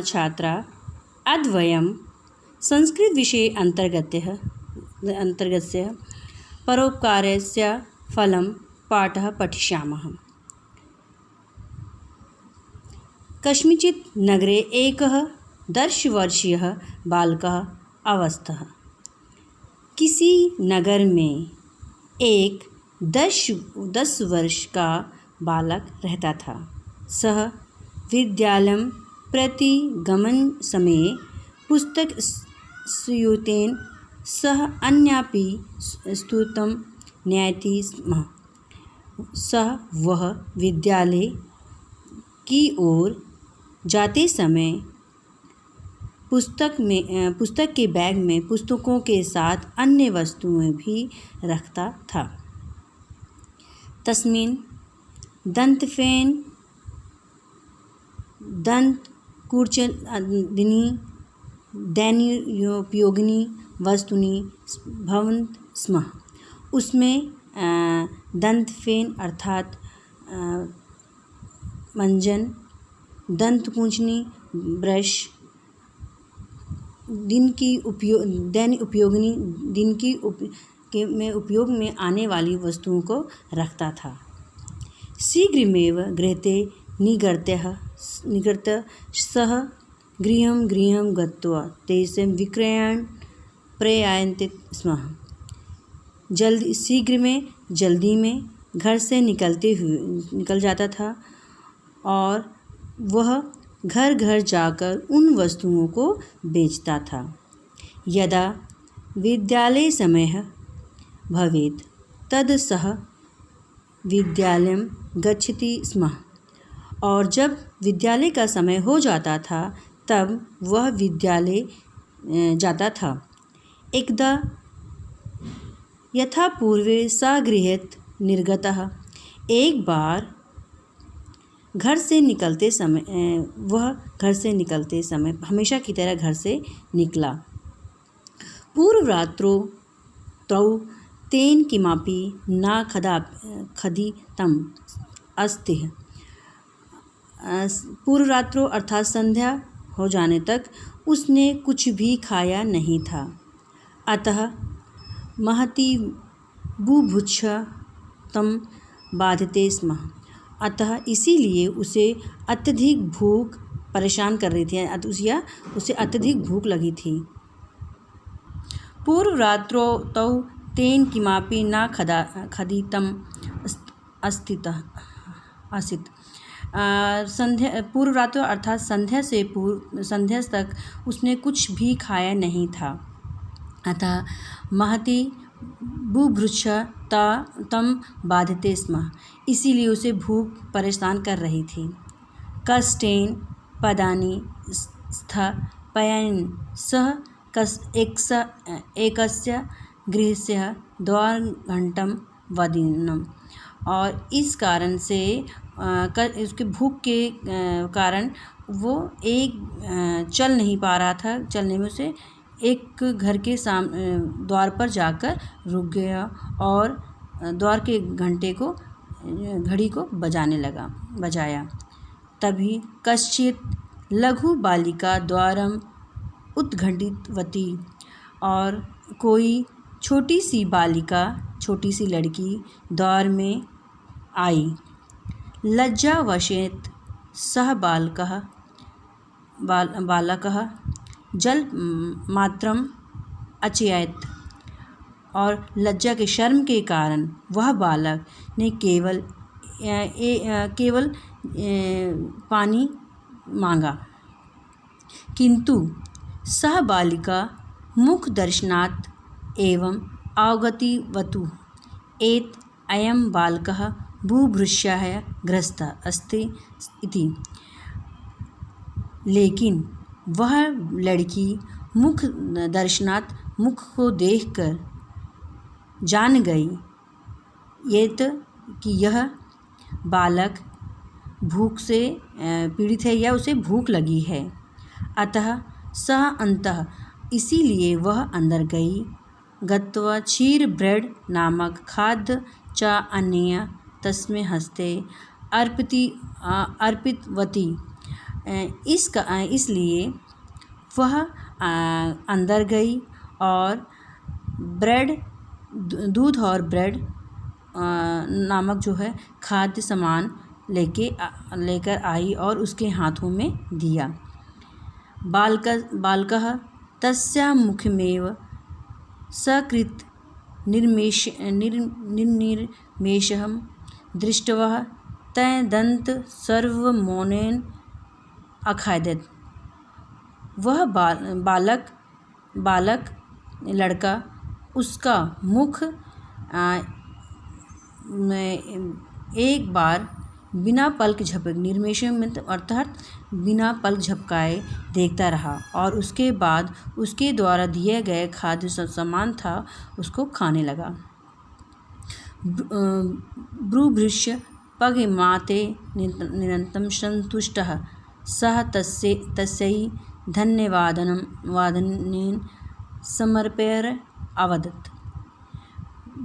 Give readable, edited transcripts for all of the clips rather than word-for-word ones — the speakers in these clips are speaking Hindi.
छात्रा अद्वयं संस्कृतविषये अन्तर्गतस्य परोपकारस्य फलं पाठः पठिष्यामः। कस्मिंश्चित् नगरे एकः 10 वर्षीयः बालकः अवस्थः। किसी नगर में एक 10 वर्ष का बालक रहता था। सः विद्यालयं प्रति गमन समये पुस्तक स्यूतेन सह अन्यापि स्तुतं नयति स्म। वह विद्यालय की ओर जाते समय पुस्तक के बैग में पुस्तकों के साथ अन्य वस्तुएं भी रखता था। तस्मिन् दन्तफेन दन्तकूर्चनादीनि दैनिकोपयोगिनी वस्तूनि भवन्ति स्म। उसमें दन्तफेन अर्थात मंजन, दन्तकूंचनी ब्रश, दैनिक उपयोग में आने वाली वस्तुओं को रखता था। शीघ्रमेव गृहे निगृह्य सः गृहं गत्वा तेषां विक्रयण प्रयायते स्म। जल्दी में घर से निकल जाता था और वह घर घर जाकर उन वस्तुओं को बेचता था। यदा विद्यालय समयः भवेत् तद सः विद्यालयं गच्छति स्म। और जब विद्यालय का समय हो जाता था तब वह विद्यालय जाता था। एकदा यथा पूर्वे स गृहात् निर्गतः। एक बार वह घर से निकलते समय हमेशा की तरह घर से निकला। पूर्वरात्रौ तौ तेन किमपि न खादितम् अस्ति। पूर्वरात्रो अर्थात संध्या हो जाने तक उसने कुछ भी खाया नहीं था। अतः महती बुभुक्षा तं बाधते स्म। अतः इसीलिए उसे अत्यधिक भूख परेशान कर रही थी, उसे अत्यधिक भूख लगी थी। पूर्वरात्रौ तौ तेन किमपि न खादितम् आसीत्। पूर्वरात्र अर्थात संध्या तक उसने कुछ भी खाया नहीं था। अतः महती बुभुक्षा तं बाधते स्म। इसीलिए उसे भूख परेशान कर रही थी। कष्टेन पदानि स्थापयन् सः एकस्य गृहस्य द्वारघण्टं वादयन्। और इस कारण से उसके भूख के कारण वो चल नहीं पा रहा था। चलने में उसे एक घर के द्वार पर जाकर रुक गया और द्वार के घड़ी को बजाया। तभी कश्चित् लघु बालिका द्वारम् उद्घाटितवती। और कोई छोटी सी लड़की द्वार में आई। लज्जावशेत् सः बालकः जलमात्रम् अचयत्। और लज्जा के शर्म के कारण वह बालक ने केवल पानी मांगा। किंतु सः बालिका मुखदर्शनात् एवं अवगतवती यत् अयं बालकः बुभुक्षया ग्रस्तः अस्ति इति। लेकिन वह लड़की मुख को देखकर जान गई कि यह बालक भूख से पीड़ित है या उसे भूख लगी है। अतः सः अंतः इसीलिए वह अंदर गई। गत्वा क्षीर ब्रेड नामक खाद्य च अन्य तस्मै हस्ते अर्पितवती। इसलिए वह अंदर गई और दूध और ब्रेड नामक जो है खाद्य सामान लेकर आई और उसके हाथों में दिया। बालकः तस्याः मुखमेव सकृत् निर्निमेषं दृष्ट्वा तदन्त सर्वमौनेन अखादत्। वह बालक लड़का उसका मुख एक बार बिना पलक झपके निर्मेषण में अर्थात बिना पलक झपकाए देखता रहा और उसके बाद उसके द्वारा दिए गए खाद्य सामान था उसको खाने लगा। ब्रूभृश्य पगमाते निरन्तं सन्तुष्टः सः तस्यै धन्यवादनेन समर्पय अवदत्।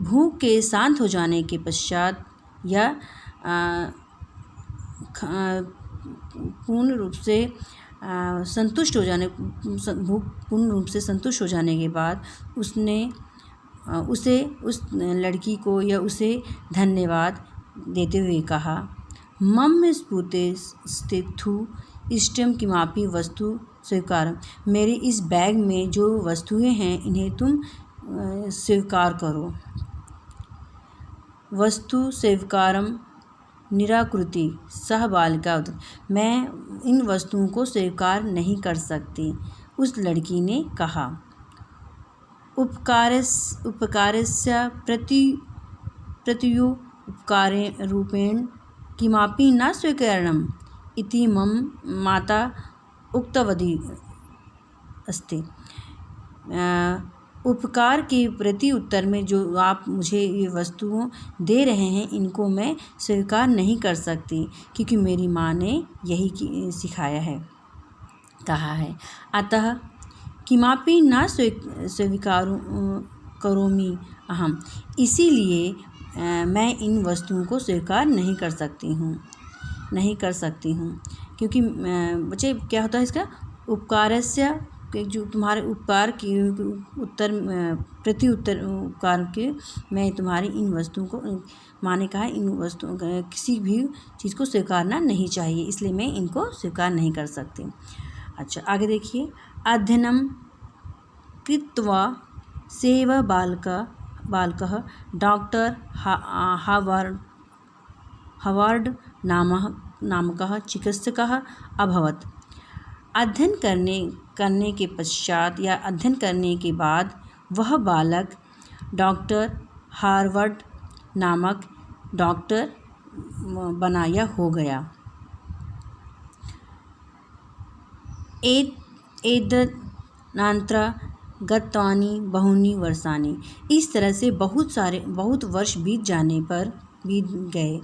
भूख के शांत हो जाने के पश्चात या पूर्ण रूप से संतुष्ट हो जाने भूख पूर्ण रूप से संतुष्ट हो जाने के बाद उसने उसे उस लड़की को या उसे धन्यवाद देते हुए कहा, मम स्फूर्ते स्थितु इष्टम किमापि वस्तु स्वीकारम। मेरे इस बैग में जो वस्तुएं हैं इन्हें तुम स्वीकार करो। वस्तु स्वीकारम निराकृति सह बालिका। मैं इन वस्तुओं को स्वीकार नहीं कर सकती, उस लड़की ने कहा। उपकारस्य प्रत्युपकारे रूपेण किमपि न स्वीकरणम् इति मम माता उक्तवती अस्ति। उपकार के प्रति उत्तर में जो आप मुझे ये वस्तुओं दे रहे हैं इनको मैं स्वीकार नहीं कर सकती क्योंकि मेरी माँ ने यही सिखाया है, कहा है। अतः किमपि न स्वीकारो करोमि अहम। इसीलिए मैं इन वस्तुओं को स्वीकार नहीं कर सकती हूँ क्योंकि बच्चे क्या होता है इसका उपकारस्य के जो तुम्हारे उपकार के उत्तर प्रति उत्तर उपकार के मैं तुम्हारी इन वस्तुओं को माने कहा इन वस्तुओं किसी भी चीज़ को स्वीकारना नहीं चाहिए, इसलिए मैं इनको स्वीकार नहीं कर सकती। अच्छा आगे देखिए। अध्ययनं कृत्वा सेव बालकः डॉक्टर हावर्ड नामकः चिकित्सकः अभवत्। अध्ययन करने के पश्चात या अध्ययन करने के बाद वह बालक डॉक्टर हार्वर्ड नामक डॉक्टर बनाया हो गया। एतदनन्तरं गतानि बहूनि वर्षाणि। इस तरह से बहुत वर्ष बीत गए।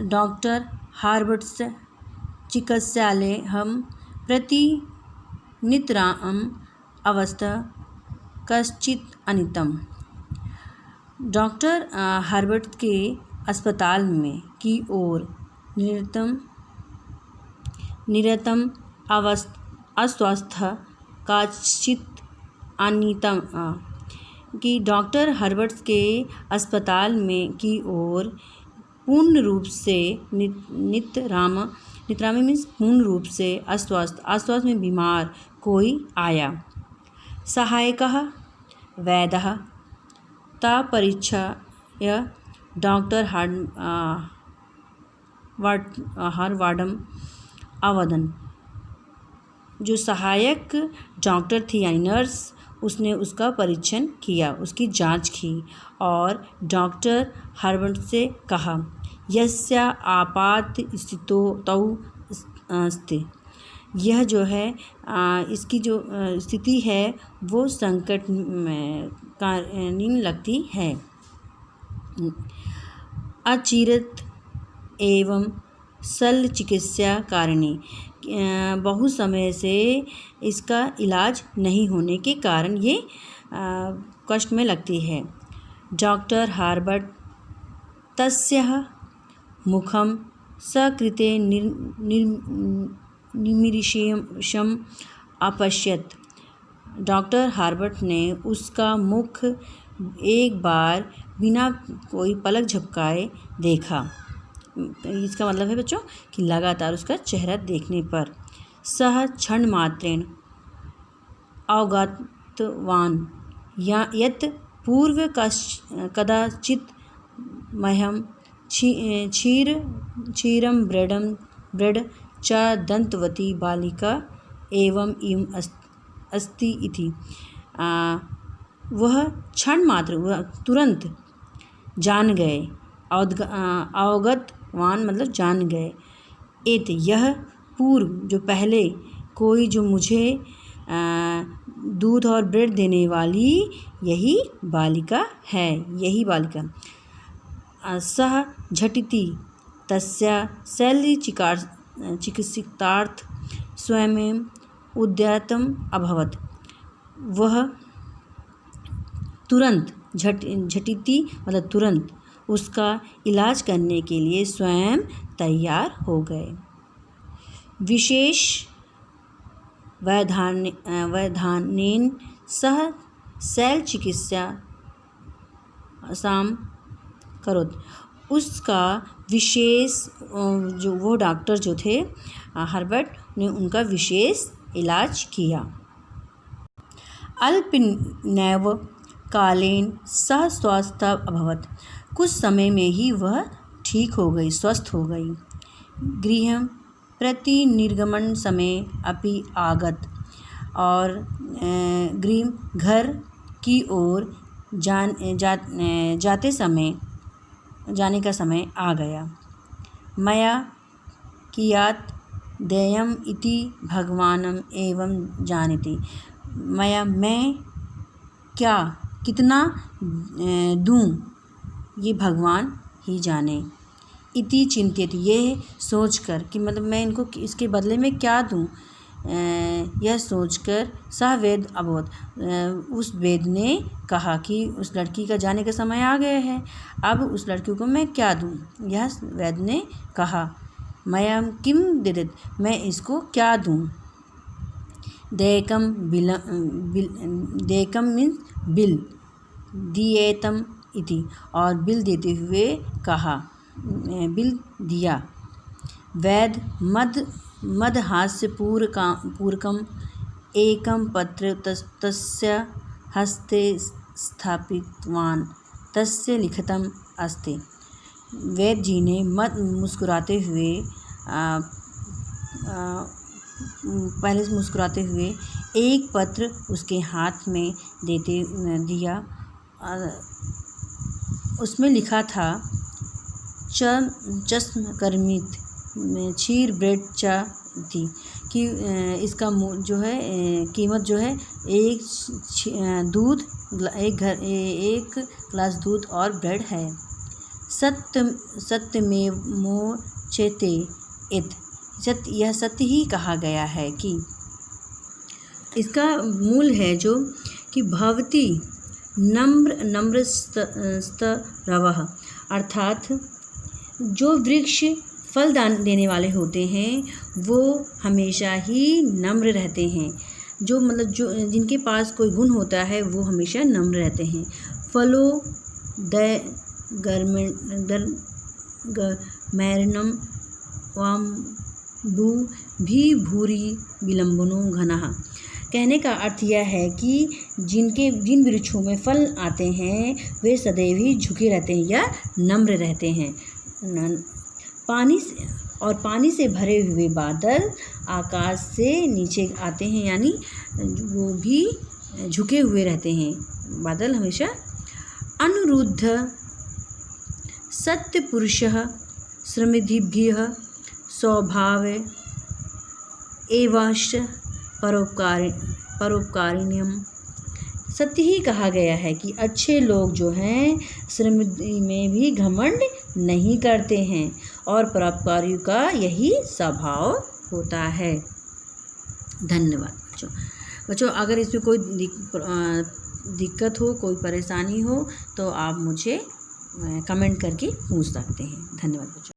डॉक्टर हार्वर्ड्स चिकित्सालयं प्रति नितराम् अवस्था कश्चित् अनितम्। डॉक्टर हार्वर्ड के अस्पताल में की ओर निरतम अस्वस्थ कश्चित् अनितम कि डॉक्टर हार्वर्ड के अस्पताल में की ओर पूर्ण रूप से नितराम मीन्स पूर्ण रूप से अस्वस्थ में बीमार कोई आया। सहायकः वैद्यः परीक्षाय डॉक्टर हार्वर्डम् अवदन्। जो सहायक डॉक्टर थी यानी नर्स उसने उसका परीक्षण किया, उसकी जांच की और डॉक्टर हार्वर्ड से कहा, यस्य आपात स्थितो तौ अस्ति। यह जो है इसकी जो स्थिति है वो संकट में कालीन लगती है। अचिरत एवं शल्य चिकित्सा कारणी। बहुत समय से इसका इलाज नहीं होने के कारण ये कष्ट में लगती है। डॉक्टर हार्वर्ड तस्याः मुखं सकृते निमिषम अपश्यत। डॉक्टर हार्बर्ट ने उसका मुख एक बार बिना कोई पलक झपकाए देखा। इसका मतलब है बच्चों कि लगातार उसका चेहरा देखने पर सह क्षण मात्रेण अवगतवान् यत् पूर्व कदाचित् मह्यं क्षीरं ब्रेड च दन्तवती बालिका एवं इयम् अस्ति इति। वह क्षण मात्र, वह तुरंत जान गए। अवगतवान मतलब जान गए। एत यह पूर्व जो पहले कोई जो मुझे दूध और ब्रेड देने वाली यही बालिका है, यही बालिका। सः झटिति तस्या शल्यचिकित्सार्थ स्वयमेव उद्यतम् अभवत्। वह तुरंत झटिति मतलब तुरंत उसका इलाज करने के लिए स्वयं तैयार हो गए। विशेष वैधानेन सह शल्यचिकित्सां करोत्। उसका विशेष जो वो डॉक्टर जो थे हर्बर्ट ने उनका विशेष इलाज किया। अल्पनेव कालेन सह स्वस्थ अभवत्। कुछ समय में ही वह ठीक हो गई, स्वस्थ हो गई। गृहं प्रति निर्गमन समय अपि आगत। और घर की ओर जाने का समय आ गया। मया कियात् देयम् इति भगवानम् एवं जानाति। मैं क्या कितना दूँ ये भगवान ही जाने। इति चिंतित ये सोचकर कि मतलब मैं इनको इसके बदले में क्या दूँ, यह सोचकर सह वेद अबोध। उस वेद ने कहा कि उस लड़की का जाने का समय आ गया है, अब उस लड़की को मैं क्या दूँ। यह वेद ने कहा मयम किम दीदित, मैं इसको क्या दूँ। देयकम मीन्स बिल, दिएतम इति, और बिल देते हुए कहा, बिल दिया। वैद मदहास्यपूर्वकम् एकं पत्र तस्य हस्ते स्थापितवान्, तस्य लिखितम् अस्ति। वैद्य जी ने मुस्कुराते हुए एक पत्र उसके हाथ में दिया। उसमें लिखा था चस्मकर्मित क्षीर ब्रेड चा थी कि इसका जो है कीमत जो है एक ग्लास दूध और ब्रेड है। सत्यमेवोच्यते इति, यह सत्य ही कहा गया है कि इसका मूल है जो कि भवती नम्रस्तरवः, अर्थात जो वृक्ष फल देने वाले होते हैं वो हमेशा ही नम्र रहते हैं। जो मतलब जो जिनके पास कोई गुण होता है वो हमेशा नम्र रहते हैं। फलो मैरनम वाम भू भी भूरी विलंबनो घनः। कहने का अर्थ यह है कि जिन वृक्षों में फल आते हैं वे सदैव ही झुके रहते हैं या नम्र रहते हैं। पानी से भरे हुए बादल आकाश से नीचे आते हैं, यानी वो भी झुके हुए रहते हैं, बादल हमेशा। अनुरुद्ध सत्य पुरुषः समृद्धिभ्यः स्वभाव एवाश्च परोपकारिण्यम। सत्य ही कहा गया है कि अच्छे लोग जो हैं समृद्धि में भी घमंड नहीं करते हैं और परोपकारियों का यही स्वभाव होता है। धन्यवाद बच्चों। अगर इसमें कोई दिक्कत हो, कोई परेशानी हो तो आप मुझे कमेंट करके पूछ सकते हैं। धन्यवाद बच्चों।